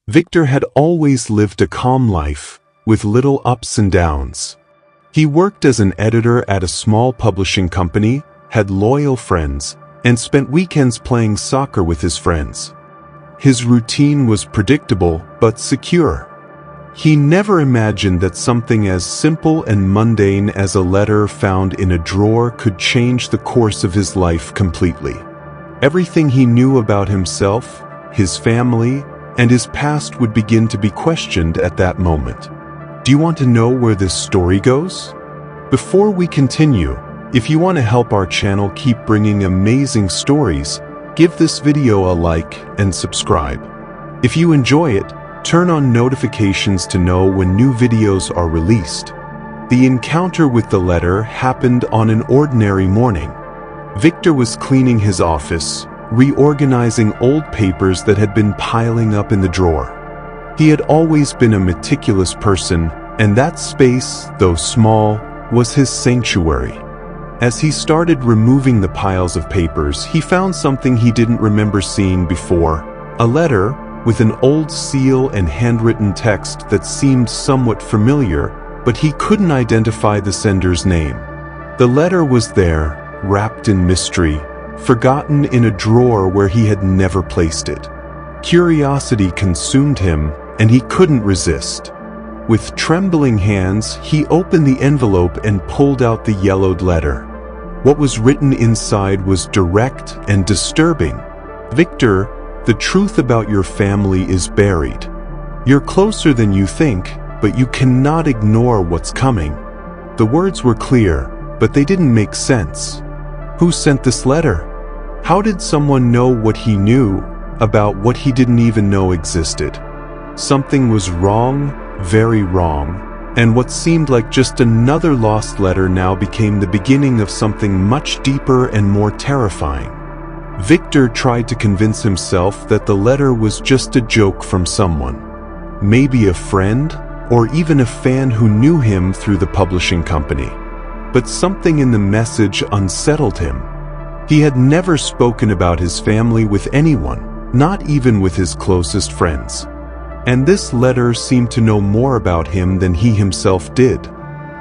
Victor had always lived a calm life, with little ups and downs. He worked as an editor at a small publishing company, had loyal friends, and spent weekends playing soccer with his friends. His routine was predictable but secure. He never imagined that something as simple and mundane as a letter found in a drawer could change the course of his life completely. Everything he knew about himself, his family, and his past would begin to be questioned at that moment. Do you want to know where this story goes? Before we continue, if you want to help our channel keep bringing amazing stories, give this video a like and subscribe. If you enjoy it, turn on notifications to know when new videos are released. The encounter with the letter happened on an ordinary morning. Victor was cleaning his office, reorganizing old papers that had been piling up in the drawer. He had always been a meticulous person, and that space, though small, was his sanctuary. As he started removing the piles of papers, he found something he didn't remember seeing before: a letter with an old seal and handwritten text that seemed somewhat familiar, but he couldn't identify the sender's name. The letter was there, wrapped in mystery, forgotten in a drawer where he had never placed it. Curiosity consumed him, and he couldn't resist. With trembling hands, he opened the envelope and pulled out the yellowed letter. What was written inside was direct and disturbing. "Victor, the truth about your family is buried. You're closer than you think, but you cannot ignore what's coming." The words were clear, but they didn't make sense. Who sent this letter? How did someone know what he knew about what he didn't even know existed? Something was wrong, very wrong, and what seemed like just another lost letter now became the beginning of something much deeper and more terrifying. Victor tried to convince himself that the letter was just a joke from someone. Maybe a friend, or even a fan who knew him through the publishing company. But something in the message unsettled him. He had never spoken about his family with anyone, not even with his closest friends. And this letter seemed to know more about him than he himself did.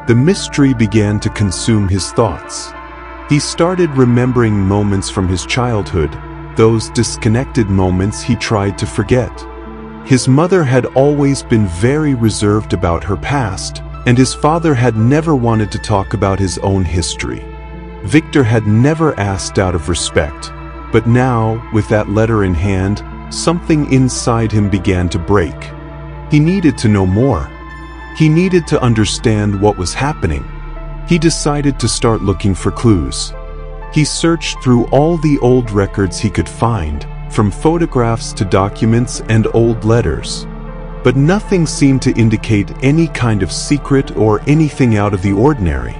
The mystery began to consume his thoughts. He started remembering moments from his childhood, those disconnected moments he tried to forget. His mother had always been very reserved about her past, and his father had never wanted to talk about his own history. Victor had never asked out of respect, but now, with that letter in hand, something inside him began to break. He needed to know more. He needed to understand what was happening. He decided to start looking for clues. He searched through all the old records he could find, from photographs to documents and old letters. But nothing seemed to indicate any kind of secret or anything out of the ordinary.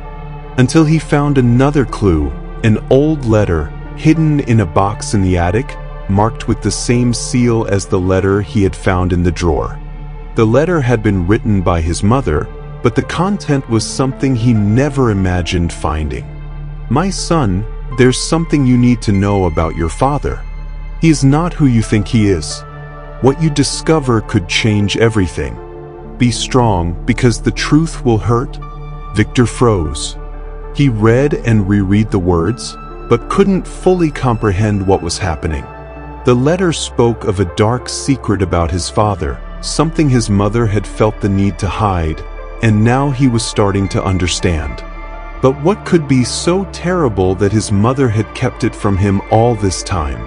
Until he found another clue, an old letter hidden in a box in the attic, marked with the same seal as the letter he had found in the drawer. The letter had been written by his mother, but the content was something he never imagined finding. "My son, there's something you need to know about your father. He is not who you think he is. What you discover could change everything. Be strong, because the truth will hurt." Victor froze. He read and reread the words, but couldn't fully comprehend what was happening. The letter spoke of a dark secret about his father, something his mother had felt the need to hide, and now he was starting to understand. But what could be so terrible that his mother had kept it from him all this time?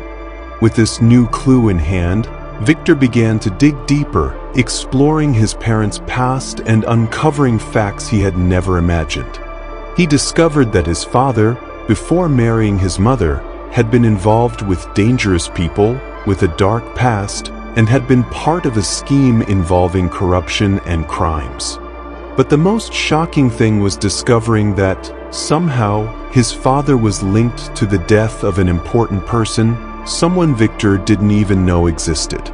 With this new clue in hand, Victor began to dig deeper, exploring his parents' past and uncovering facts he had never imagined. He discovered that his father, before marrying his mother, had been involved with dangerous people, with a dark past, and had been part of a scheme involving corruption and crimes. But the most shocking thing was discovering that, somehow, his father was linked to the death of an important person, someone Victor didn't even know existed.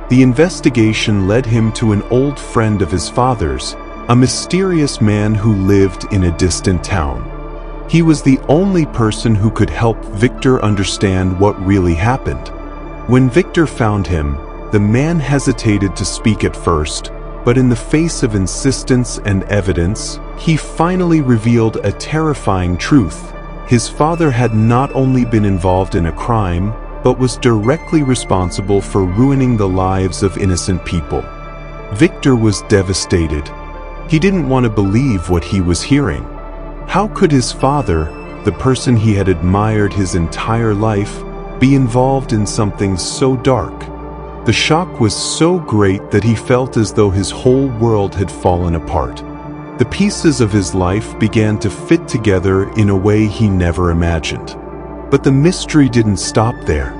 The investigation led him to an old friend of his father's, a mysterious man who lived in a distant town. He was the only person who could help Victor understand what really happened. When Victor found him, The man hesitated to speak at first, but in the face of insistence and evidence, he finally revealed a terrifying truth. His father had not only been involved in a crime, but was directly responsible for ruining the lives of innocent people. Victor was devastated. He didn't want to believe what he was hearing. How could his father, the person he had admired his entire life, be involved in something so dark? The shock was so great that he felt as though his whole world had fallen apart. The pieces of his life began to fit together in a way he never imagined. But the mystery didn't stop there.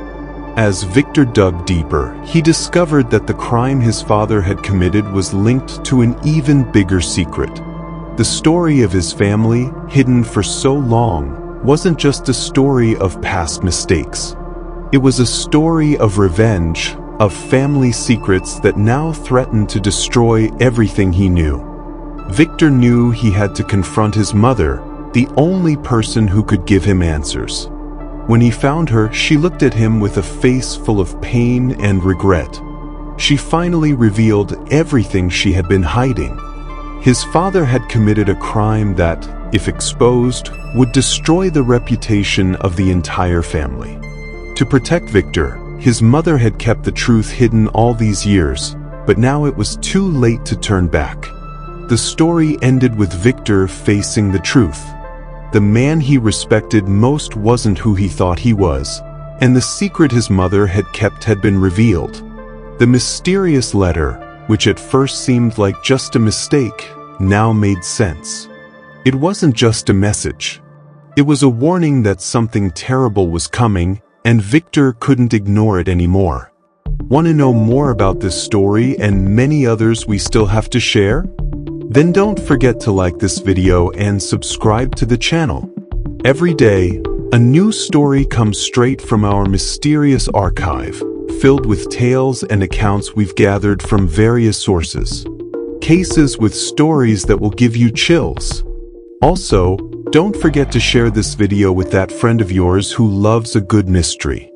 As Victor dug deeper, he discovered that the crime his father had committed was linked to an even bigger secret. The story of his family, hidden for so long, wasn't just a story of past mistakes. It was a story of revenge, of family secrets that now threatened to destroy everything he knew. Victor knew he had to confront his mother, the only person who could give him answers. When he found her, she looked at him with a face full of pain and regret. She finally revealed everything she had been hiding. His father had committed a crime that, if exposed, would destroy the reputation of the entire family. To protect Victor, his mother had kept the truth hidden all these years, but now it was too late to turn back. The story ended with Victor facing the truth. The man he respected most wasn't who he thought he was, and the secret his mother had kept had been revealed. The mysterious letter, which at first seemed like just a mistake, now made sense. It wasn't just a message. It was a warning that something terrible was coming, and Victor couldn't ignore it anymore. Want to know more about this story and many others we still have to share? Then don't forget to like this video and subscribe to the channel. Every day, a new story comes straight from our mysterious archive, filled with tales and accounts we've gathered from various sources. Cases with stories that will give you chills. Also, don't forget to share this video with that friend of yours who loves a good mystery.